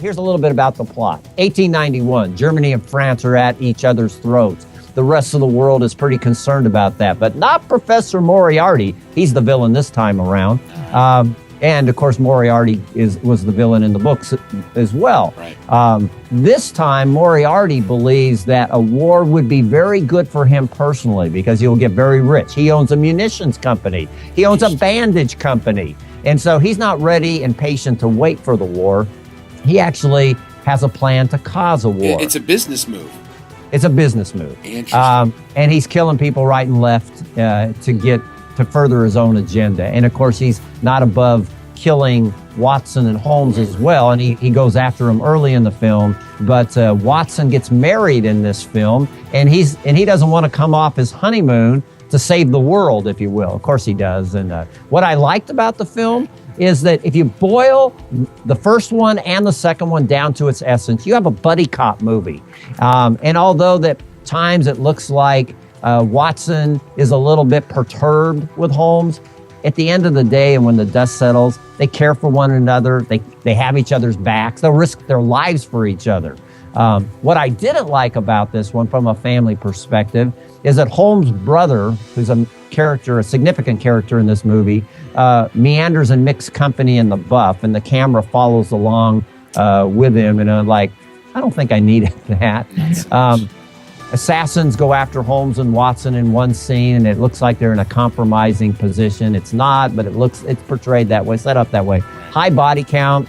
here's a little bit about the plot. 1891, Germany and France are at each other's throats. The rest of the world is pretty concerned about that, but not Professor Moriarty. He's the villain this time around. And of course, Moriarty was the villain in the books as well. Right. This time, Moriarty believes that a war would be very good for him personally because he'll get very rich. He owns a munitions company. He owns a bandage company. And so he's not ready and patient to wait for the war. He actually has a plan to cause a war. It's a business move. It's a business move. Interesting. And he's killing people right and left to further his own agenda. And of course, he's not above killing Watson and Holmes as well. And he goes after him early in the film. But Watson gets married in this film, and he doesn't want to come off his honeymoon to save the world, if you will. Of course he does. And what I liked about the film is that if you boil the first one and the second one down to its essence, you have a buddy cop movie. And although at times it looks like Watson is a little bit perturbed with Holmes, at the end of the day and when the dust settles, they care for one another. They have each other's backs. They'll risk their lives for each other. What I didn't like about this one from a family perspective is that Holmes' brother, who's a significant character in this movie, meanders and mixed company in the buff, and the camera follows along with him. And I'm like, I don't think I needed that. Assassins go after Holmes and Watson in one scene, and it looks like they're in a compromising position. It's not, but it's portrayed that way, set up that way. High body count,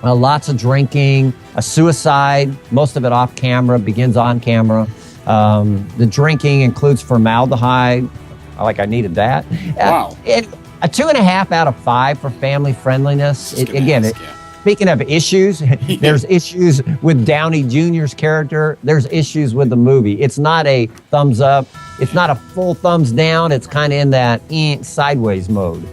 lots of drinking, a suicide, most of it off camera, begins on camera. The drinking includes formaldehyde. I needed that. Wow. A 2.5 out of 5 for family friendliness. Speaking of issues, there's issues with Downey Jr.'s character. There's issues with the movie. It's not a thumbs up. It's not a full thumbs down. It's kind of in that sideways mode.